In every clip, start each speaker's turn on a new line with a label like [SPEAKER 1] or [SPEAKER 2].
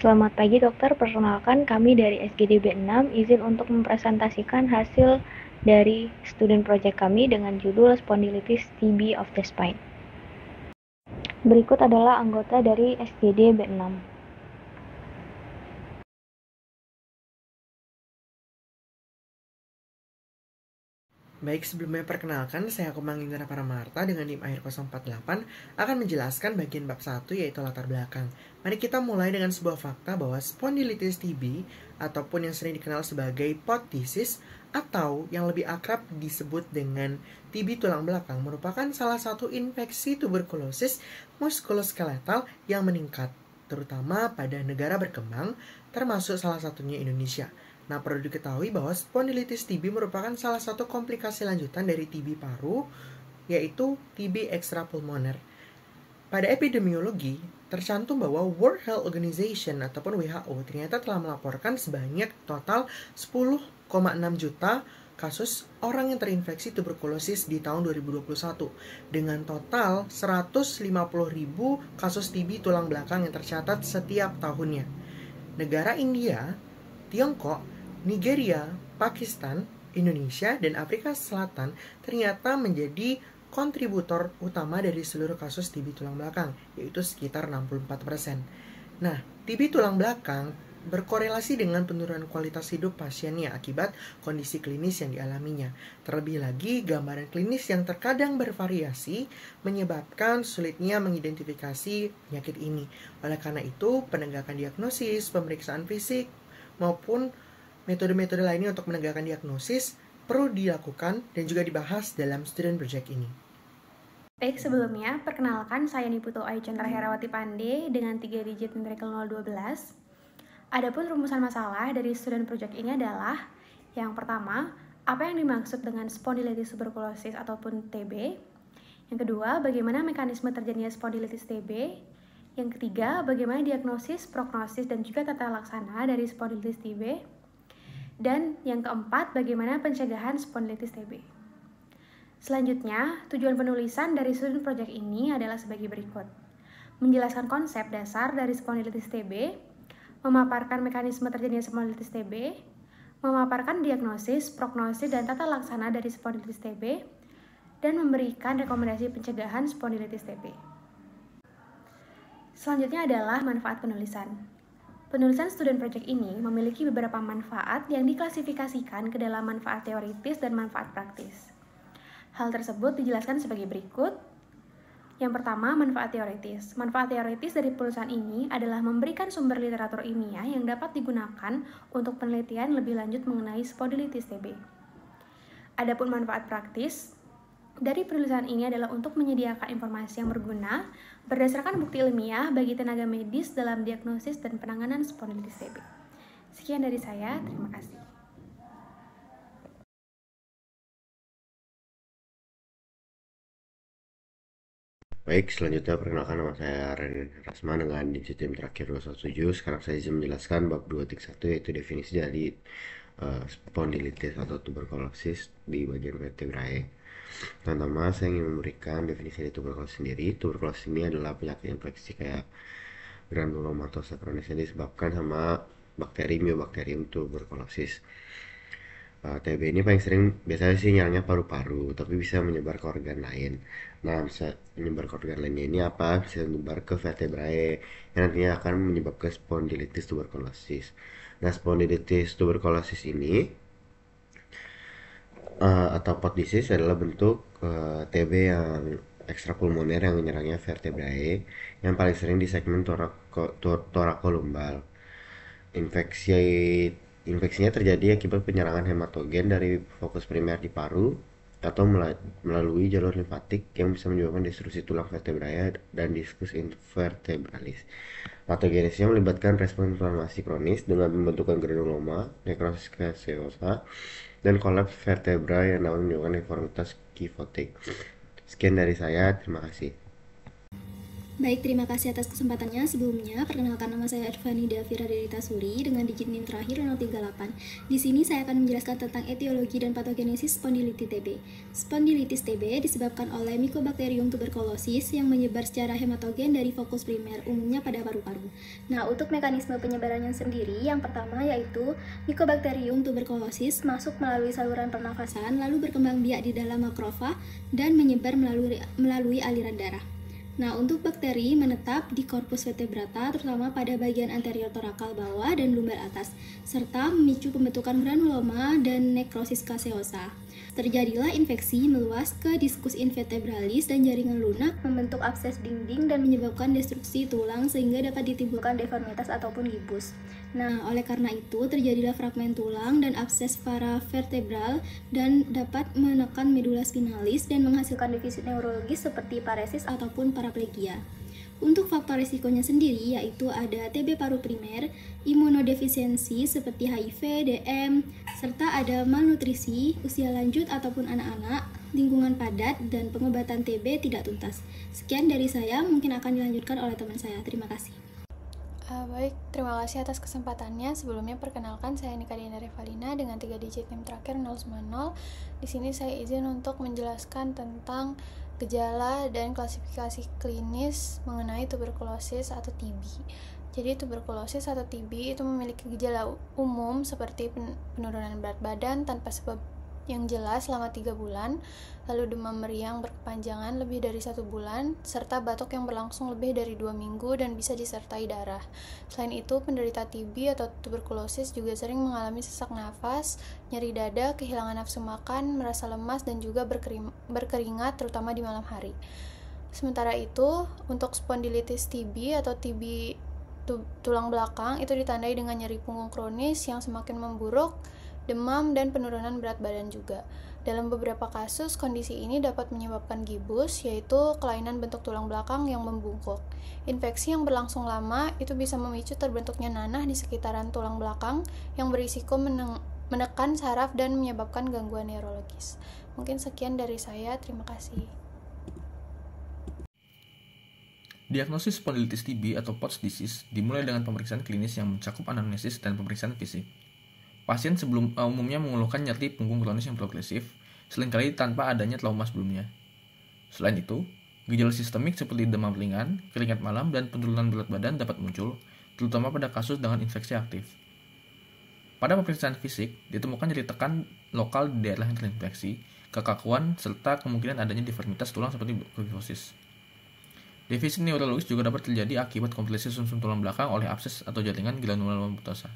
[SPEAKER 1] Selamat pagi dokter, perkenalkan kami dari SGD B6 izin untuk mempresentasikan hasil dari student project kami dengan judul Spondylitis TB of the Spine. Berikut adalah anggota dari SGD B6.
[SPEAKER 2] Baik, sebelumnya perkenalkan, saya Kumang Indra Paramarta dengan NIM AHIR 048 akan menjelaskan bagian bab 1 yaitu latar belakang. Mari kita mulai dengan sebuah fakta bahwa spondylitis TB ataupun yang sering dikenal sebagai pod disease atau yang lebih akrab disebut dengan TB tulang belakang merupakan salah satu infeksi tuberkulosis muskuloskeletal yang meningkat, terutama pada negara berkembang termasuk salah satunya Indonesia. Nah, perlu diketahui bahwa spondylitis TB merupakan salah satu komplikasi lanjutan dari TB paru, yaitu TB extrapulmoner. Pada epidemiologi, tercantum bahwa World Health Organization ataupun WHO ternyata telah melaporkan sebanyak total 10,6 juta kasus orang yang terinfeksi tuberkulosis di tahun 2021 dengan total 150.000 kasus TB tulang belakang yang tercatat setiap tahunnya. Negara India, Tiongkok, Nigeria, Pakistan, Indonesia, dan Afrika Selatan ternyata menjadi kontributor utama dari seluruh kasus TB tulang belakang, yaitu sekitar 64%. Nah, TB tulang belakang berkorelasi dengan penurunan kualitas hidup pasiennya akibat kondisi klinis yang dialaminya. Terlebih lagi, gambaran klinis yang terkadang bervariasi menyebabkan sulitnya mengidentifikasi penyakit ini. Oleh karena itu, penegakan diagnosis, pemeriksaan fisik, maupun metode-metode lainnya untuk menegakkan diagnosis perlu dilakukan dan juga dibahas dalam student project ini.
[SPEAKER 3] Baik, sebelumnya, perkenalkan saya Niputo Ayu Chandra Herawati Pande dengan 3 digit numerical 012. Adapun rumusan masalah dari student project ini adalah yang pertama, apa yang dimaksud dengan spondylitis tuberculosis ataupun TB. Yang kedua, bagaimana mekanisme terjadinya spondylitis TB. Yang ketiga, bagaimana diagnosis, prognosis, dan juga tata laksana dari spondylitis TB. Dan yang keempat, bagaimana pencegahan spondylitis TB. Selanjutnya, tujuan penulisan dari student project ini adalah sebagai berikut. Menjelaskan konsep dasar dari spondylitis TB, memaparkan mekanisme terjadinya spondylitis TB, memaparkan diagnosis, prognosis, dan tata laksana dari spondylitis TB, dan memberikan rekomendasi pencegahan spondylitis TB. Selanjutnya adalah manfaat penulisan. Penulisan student project ini memiliki beberapa manfaat yang diklasifikasikan ke dalam manfaat teoritis dan manfaat praktis. Hal tersebut dijelaskan sebagai berikut. Yang pertama, manfaat teoritis. Manfaat teoritis dari penulisan ini adalah memberikan sumber literatur ilmiah yang dapat digunakan untuk penelitian lebih lanjut mengenai spondylitis TB. Adapun manfaat praktis dari penulisan ini adalah untuk menyediakan informasi yang berguna berdasarkan bukti ilmiah bagi tenaga medis dalam diagnosis dan penanganan spondylitis TB. Sekian dari saya, terima kasih.
[SPEAKER 4] Baik, selanjutnya perkenalkan nama saya Ren Rasman dengan digit yang terakhir 217. Sekarang saya izin menjelaskan bab 231 yaitu definisi dari spondylitis atau tuberkulosis di bagian vertebrae. Pertama, saya ingin memberikan definisi dari tuberkulosis sendiri. Tuberkulosis ini adalah penyakit infeksi kayak granulomatosa kronis yang disebabkan sama bakteri Mycobacterium tuberculosis. TB ini paling sering biasanya sih nyerangnya paru-paru, tapi bisa menyebar ke organ lain. Nah, bisa menyebar ke organ lainnya ini apa? Bisa menyebar ke vertebrae yang nantinya akan menyebabkan spondylitis tuberkulosis. Nah, spondylitis tuberkulosis ini atau pod disease adalah bentuk TB yang ekstrapulmoner yang menyerangnya vertebrae yang paling sering di segmen thoracolumbar. Infeksi Infeksinya terjadi akibat penyerangan hematogen dari fokus primer di paru atau melalui jalur limfatik yang bisa menyebabkan destruksi tulang vertebrae dan diskus invertebralis. Patogenesisnya melibatkan respon inflamasi kronis dengan pembentukan granuloma, nekrosis caseosa, dan kolaps vertebra yang dapat menyebabkan deformitas kifotik. Sekian dari saya, terima kasih.
[SPEAKER 5] Baik, terima kasih atas kesempatannya. Sebelumnya, perkenalkan nama saya Irvani Davira Derita Suri dengan digit NIM terakhir 038. Di sini saya akan menjelaskan tentang etiologi dan patogenesis spondilitis TB. Spondilitis TB disebabkan oleh Mycobacterium tuberculosis yang menyebar secara hematogen dari fokus primer, umumnya pada paru-paru. Nah, untuk mekanisme penyebarannya sendiri, yang pertama yaitu Mycobacterium tuberculosis masuk melalui saluran pernafasan, lalu berkembang biak di dalam makrofag dan menyebar melalui aliran darah. Nah, untuk bakteri menetap di korpus vertebrata, terutama pada bagian anterior torakal bawah dan lumbar atas, serta memicu pembentukan granuloma dan nekrosis caseosa. Terjadilah infeksi meluas ke diskus invertebralis dan jaringan lunak, membentuk abses dinding dan menyebabkan destruksi tulang sehingga dapat ditimbulkan deformitas ataupun gibus. Nah, oleh karena itu terjadilah fragmen tulang dan abses paravertebral dan dapat menekan medula spinalis dan menghasilkan defisit neurologis seperti paresis ataupun paraplegia. Untuk faktor risikonya sendiri yaitu ada TB paru primer, imunodefisiensi seperti HIV, DM, serta ada malnutrisi, usia lanjut ataupun anak-anak, lingkungan padat, dan pengobatan TB tidak tuntas. Sekian dari saya, mungkin akan dilanjutkan oleh teman saya. Terima kasih.
[SPEAKER 3] Baik, terima kasih atas kesempatannya. Sebelumnya perkenalkan saya Nika Diana Revalina dengan 3 digit NIM terakhir 090. Di sini saya izin untuk menjelaskan tentang gejala dan klasifikasi klinis mengenai tuberkulosis atau TB. Jadi tuberkulosis atau TB itu memiliki gejala umum seperti penurunan berat badan tanpa sebab yang jelas selama 3 bulan, lalu demam meriang berkepanjangan lebih dari 1 bulan, serta batuk yang berlangsung lebih dari 2 minggu dan bisa disertai darah. Selain itu, penderita TB atau tuberkulosis juga sering mengalami sesak nafas, nyeri dada, kehilangan nafsu makan, merasa lemas, dan juga berkeringat terutama di malam hari. Sementara itu, untuk spondilitis TB atau TB tulang belakang itu ditandai dengan nyeri punggung kronis yang semakin memburuk, demam, dan penurunan berat badan juga. Dalam beberapa kasus, kondisi ini dapat menyebabkan gibus, yaitu kelainan bentuk tulang belakang yang membungkuk. Infeksi yang berlangsung lama itu bisa memicu terbentuknya nanah di sekitaran tulang belakang yang berisiko menekan saraf dan menyebabkan gangguan neurologis. Mungkin sekian dari saya, terima kasih.
[SPEAKER 6] Diagnosis spondilitis TB atau POTS disease dimulai dengan pemeriksaan klinis yang mencakup anamnesis dan pemeriksaan fisik. Pasien umumnya mengeluhkan nyeri punggung kronis yang progresif, seringkali tanpa adanya trauma sebelumnya. Selain itu, gejala sistemik seperti demam ringan, keringat malam, dan penurunan berat badan dapat muncul, terutama pada kasus dengan infeksi aktif. Pada pemeriksaan fisik, ditemukan nyeri tekan lokal di daerah yang terinfeksi, kekakuan, serta kemungkinan adanya deformitas tulang seperti kyphosis. Defisit neurologis juga dapat terjadi akibat kompresi sumsum tulang belakang oleh abses atau jaringan granuloma putosa.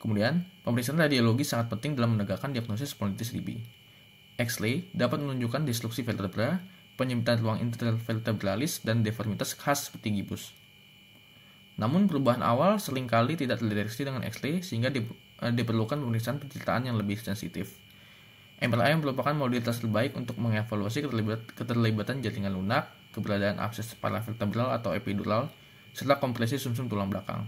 [SPEAKER 6] Kemudian, pemeriksaan radiologi sangat penting dalam menegakkan diagnosis spondilitis TB. X-ray dapat menunjukkan destruksi vertebra, penyempitan ruang intervertebralis, dan deformitas khas seperti gibus. Namun, perubahan awal seringkali tidak terdeteksi dengan X-ray sehingga diperlukan pemeriksaan pencitraan yang lebih sensitif. MRI merupakan modalitas terbaik untuk mengevaluasi keterlibatan jaringan lunak, keberadaan abses paravertebral atau epidural, serta kompresi sumsum tulang belakang.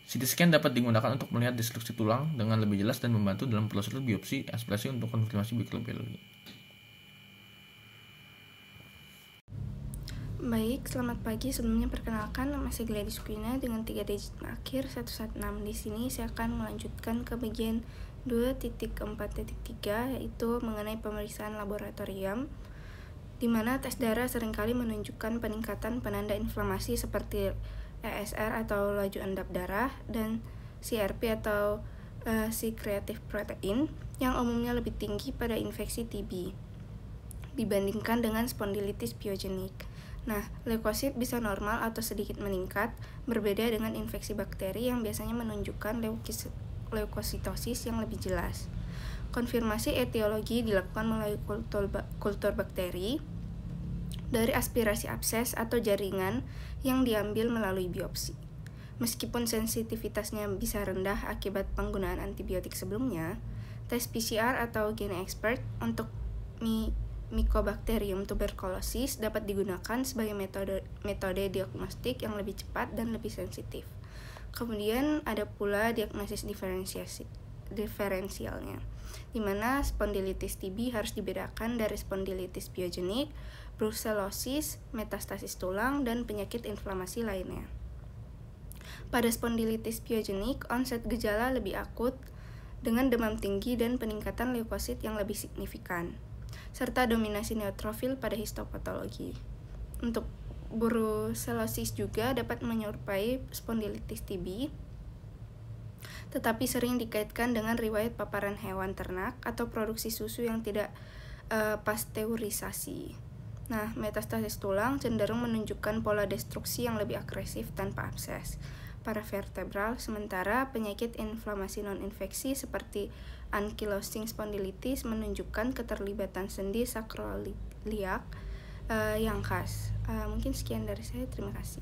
[SPEAKER 6] CT scan dapat digunakan untuk melihat destruksi tulang dengan lebih jelas dan membantu dalam prosedur biopsi aspirasi untuk konfirmasi mikrobiologi.
[SPEAKER 7] Baik, selamat pagi. Sebelumnya perkenalkan, nama saya Gladys Quina dengan 3 digit akhir 116. Di sini saya akan melanjutkan ke bagian 2.4.3 yaitu mengenai pemeriksaan laboratorium, di mana tes darah seringkali menunjukkan peningkatan penanda inflamasi seperti ESR atau laju endap darah dan CRP atau C-reactive protein yang umumnya lebih tinggi pada infeksi TB dibandingkan dengan spondilitis pyogenik. Nah, leukosit bisa normal atau sedikit meningkat, berbeda dengan infeksi bakteri yang biasanya menunjukkan leukositosis yang lebih jelas. Konfirmasi etiologi dilakukan melalui kultur bakteri dari aspirasi abses atau jaringan yang diambil melalui biopsi. Meskipun sensitivitasnya bisa rendah akibat penggunaan antibiotik sebelumnya, tes PCR atau GeneXpert untuk Mycobacterium tuberculosis dapat digunakan sebagai metode diagnostik yang lebih cepat dan lebih sensitif. Kemudian ada pula diagnosis diferensialnya, di mana spondilitis TB harus dibedakan dari spondilitis pyogenik, brucellosis, metastasis tulang, dan penyakit inflamasi lainnya. Pada spondilitis pyogenik, onset gejala lebih akut dengan demam tinggi dan peningkatan leukosit yang lebih signifikan, serta dominasi neutrofil pada histopatologi. Untuk brucellosis juga dapat menyerupai spondilitis TB, tetapi sering dikaitkan dengan riwayat paparan hewan ternak atau produksi susu yang tidak pasteurisasi. Nah, metastasis tulang cenderung menunjukkan pola destruksi yang lebih agresif tanpa abses para vertebral, sementara penyakit inflamasi non-infeksi seperti ankylosing spondylitis menunjukkan keterlibatan sendi sakroliak yang khas. Mungkin sekian dari saya, terima kasih.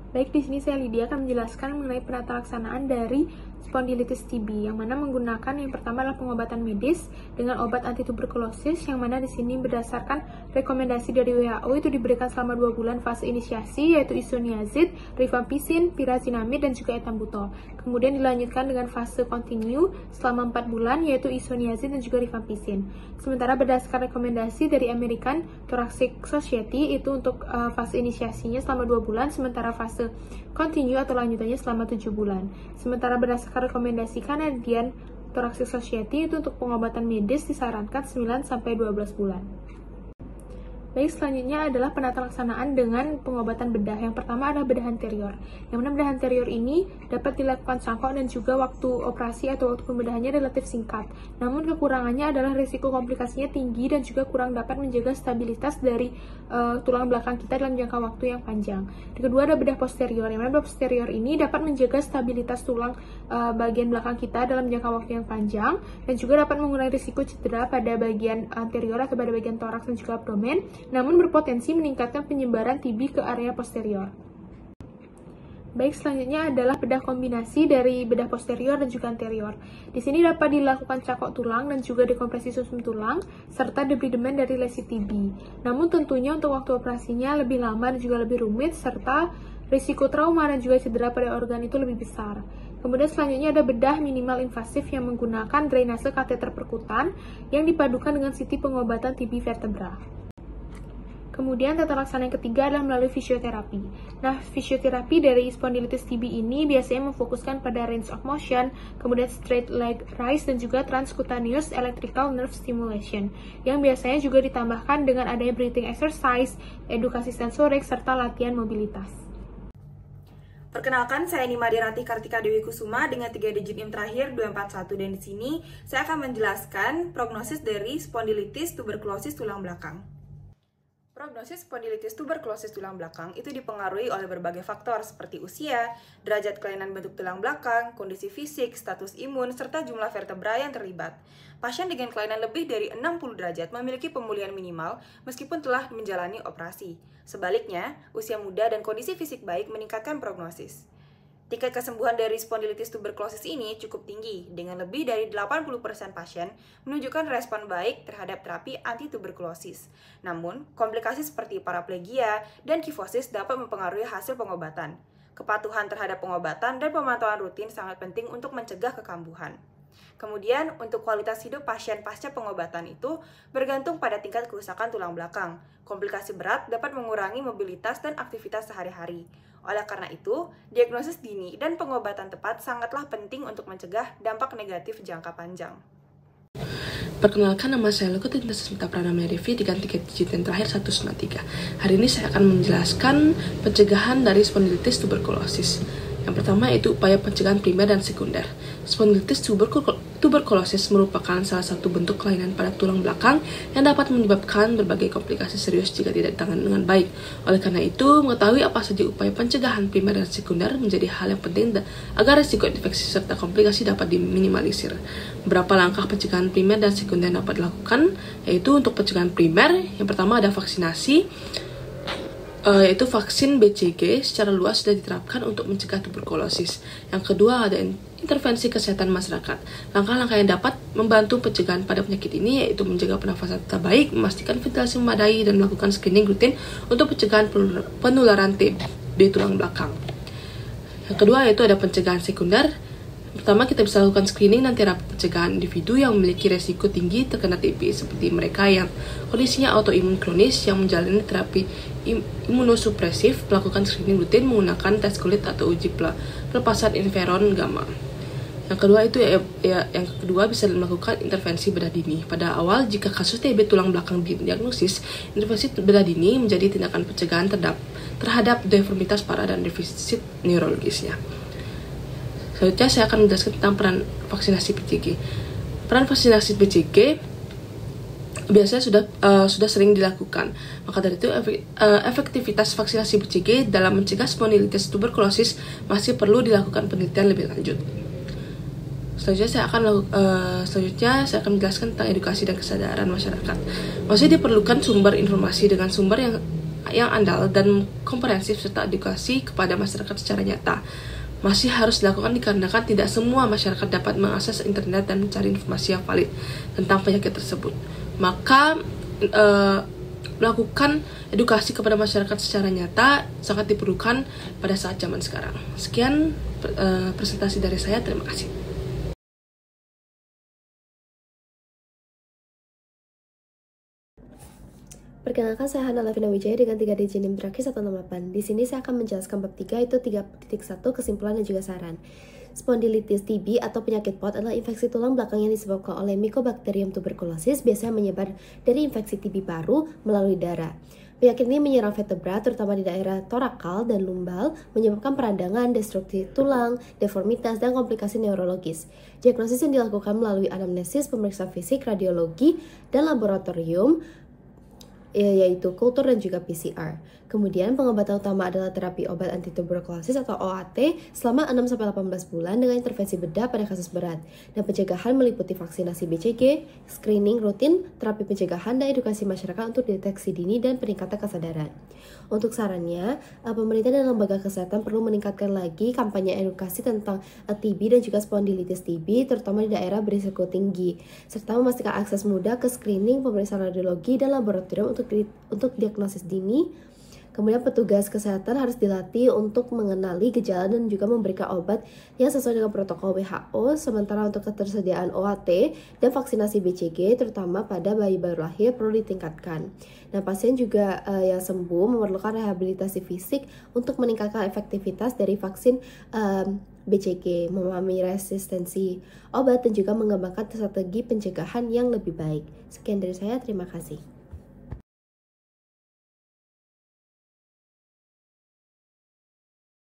[SPEAKER 3] Baik, di sini saya Lydia akan menjelaskan mengenai penata laksanaan dari spondilitis TB, yang mana menggunakan yang pertama adalah pengobatan medis dengan obat antituberkulosis, yang mana di sini berdasarkan rekomendasi dari WHO itu diberikan selama 2 bulan fase inisiasi, yaitu isoniazid, rifampicin, pyrazinamide, dan juga ethambutol. Kemudian dilanjutkan dengan fase continue selama 4 bulan, yaitu isoniazid dan juga rifampicin. Sementara berdasarkan rekomendasi dari American Thoracic Society itu untuk fase inisiasinya selama 2 bulan, sementara fase continue atau lanjutannya selama 7 bulan. Sementara berdasarkan rekomendasi Canadian Thoracic Society itu untuk pengobatan medis disarankan 9-12 bulan. Baik, selanjutnya adalah penata laksanaan dengan pengobatan bedah. Yang pertama adalah bedah anterior. Yang mana bedah anterior ini dapat dilakukan cangkok dan juga waktu operasi atau waktu pembedahannya relatif singkat. Namun kekurangannya adalah risiko komplikasinya tinggi dan juga kurang dapat menjaga stabilitas dari tulang belakang kita dalam jangka waktu yang panjang. Yang kedua ada bedah posterior. Yang mana bedah posterior ini dapat menjaga stabilitas tulang bagian belakang kita dalam jangka waktu yang panjang dan juga dapat mengurangi risiko cedera pada bagian anterior atau pada bagian toraks dan juga abdomen, namun berpotensi meningkatkan penyebaran TB ke area posterior. Baik, selanjutnya adalah bedah kombinasi dari bedah posterior dan juga anterior. Di sini dapat dilakukan cakok tulang dan juga dekompresi sumsum tulang, serta debridement dari lesi TB. Namun tentunya untuk waktu operasinya lebih lama dan juga lebih rumit, serta risiko trauma dan juga cedera pada organ itu lebih besar. Kemudian selanjutnya ada bedah minimal invasif yang menggunakan drainase kateter perkutan yang dipadukan dengan CT pengobatan TB vertebra. Kemudian tata laksana yang ketiga adalah melalui fisioterapi. Nah, fisioterapi dari spondilitis TB ini biasanya memfokuskan pada range of motion, kemudian straight leg raise, dan juga transcutaneous electrical nerve stimulation, yang biasanya juga ditambahkan dengan adanya breathing exercise, edukasi sensorik, serta latihan mobilitas.
[SPEAKER 8] Perkenalkan, saya Nima Dirati Kartika Dewi Kusuma dengan 3 digit NIM terakhir 241, dan di sini saya akan menjelaskan prognosis dari spondilitis tuberkulosis tulang belakang. Prognosis spondilitis tuberkulosis tulang belakang itu dipengaruhi oleh berbagai faktor seperti usia, derajat kelainan bentuk tulang belakang, kondisi fisik, status imun, serta jumlah vertebra yang terlibat. Pasien dengan kelainan lebih dari 60 derajat memiliki pemulihan minimal meskipun telah menjalani operasi. Sebaliknya, usia muda dan kondisi fisik baik meningkatkan prognosis. Tingkat kesembuhan dari spondilitis tuberkulosis ini cukup tinggi, dengan lebih dari 80% pasien menunjukkan respon baik terhadap terapi antituberkulosis. Namun, komplikasi seperti paraplegia dan kifosis dapat mempengaruhi hasil pengobatan. Kepatuhan terhadap pengobatan dan pemantauan rutin sangat penting untuk mencegah kekambuhan. Kemudian, untuk kualitas hidup pasien pasca pengobatan itu bergantung pada tingkat kerusakan tulang belakang. Komplikasi berat dapat mengurangi mobilitas dan aktivitas sehari-hari. Oleh karena itu, diagnosis dini dan pengobatan tepat sangatlah penting untuk mencegah dampak negatif jangka panjang.
[SPEAKER 9] Perkenalkan, nama saya Lukutin Tasmita Pranama Devi dengan 3 digit yang terakhir 193. Hari ini saya akan menjelaskan pencegahan dari spondilitis tuberkulosis. Yang pertama yaitu upaya pencegahan primer dan sekunder. Spondilitis tuberkulosis merupakan salah satu bentuk kelainan pada tulang belakang yang dapat menyebabkan berbagai komplikasi serius jika tidak ditangani dengan baik. Oleh karena itu, mengetahui apa saja upaya pencegahan primer dan sekunder menjadi hal yang penting agar risiko infeksi serta komplikasi dapat diminimalisir. Beberapa langkah pencegahan primer dan sekunder dapat dilakukan, yaitu untuk pencegahan primer, yang pertama ada vaksinasi, yaitu vaksin BCG secara luas sudah diterapkan untuk mencegah tuberkulosis. Yang kedua ada intervensi kesehatan masyarakat. Langkah-langkah yang dapat membantu pencegahan pada penyakit ini yaitu menjaga pernafasan tetap baik, memastikan ventilasi memadai, dan melakukan screening rutin untuk pencegahan penularan TB tulang belakang. Yang kedua yaitu ada pencegahan sekunder. Pertama, kita bisa lakukan screening dan terapi pencegahan individu yang memiliki resiko tinggi terkena TB, seperti mereka yang kondisinya autoimun kronis yang menjalani terapi imunosupresif. Melakukan screening rutin menggunakan tes kulit atau uji pelepasan interferon gamma. Yang kedua bisa melakukan intervensi bedah dini. Pada awal, jika kasus TB tulang belakang didiagnosis, intervensi bedah dini menjadi tindakan pencegahan terhadap deformitas parah dan defisit neurologisnya. Selanjutnya saya akan menjelaskan tentang peran vaksinasi BCG. Peran vaksinasi BCG biasanya sudah sering dilakukan. Maka dari itu efektivitas vaksinasi BCG dalam mencegah spondilitis tuberkulosis masih perlu dilakukan penelitian lebih lanjut. Selanjutnya saya akan menjelaskan tentang edukasi dan kesadaran masyarakat. Masih diperlukan sumber informasi dengan sumber yang andal dan komprehensif serta edukasi kepada masyarakat secara nyata. Masih harus dilakukan dikarenakan tidak semua masyarakat dapat mengakses internet dan mencari informasi yang valid tentang penyakit tersebut. Maka melakukan edukasi kepada masyarakat secara nyata sangat diperlukan pada saat zaman sekarang. Sekian presentasi dari saya, terima kasih.
[SPEAKER 10] Perkenalkan, saya Hana Lavina Wijaya dengan 3 digit NIM terakhir 168. Di sini saya akan menjelaskan bab 3, yaitu 3.1, kesimpulan dan juga saran. Spondilitis TB atau penyakit POT adalah infeksi tulang belakang yang disebabkan oleh Mycobacterium tuberculosis, biasanya menyebar dari infeksi TB paru melalui darah. Penyakit ini menyerang vertebra, terutama di daerah torakal dan lumbal, menyebabkan peradangan, destruksi tulang, deformitas, dan komplikasi neurologis. Diagnosis yang dilakukan melalui anamnesis, pemeriksaan fisik, radiologi, dan laboratorium, yaitu kultur dan juga PCR. Kemudian pengobatan utama adalah terapi obat antituberkulosis atau OAT selama 6-18 bulan dengan intervensi bedah pada kasus berat. Dan pencegahan meliputi vaksinasi BCG, screening rutin, terapi pencegahan, dan edukasi masyarakat untuk deteksi dini dan peningkatan kesadaran. Untuk sarannya, pemerintah dan lembaga kesehatan perlu meningkatkan lagi kampanye edukasi tentang TB dan juga spondilitis TB, terutama di daerah berisiko tinggi, serta memastikan akses mudah ke screening, pemeriksaan radiologi, dan laboratorium untuk diagnosis dini. Kemudian petugas kesehatan harus dilatih untuk mengenali gejala dan juga memberikan obat yang sesuai dengan protokol WHO. Sementara untuk ketersediaan OAT dan vaksinasi BCG, terutama pada bayi baru lahir, perlu ditingkatkan. Nah, pasien juga yang sembuh memerlukan rehabilitasi fisik untuk meningkatkan efektivitas dari vaksin BCG, memahami resistensi obat, dan juga mengembangkan strategi pencegahan yang lebih baik. Sekian dari saya, terima kasih.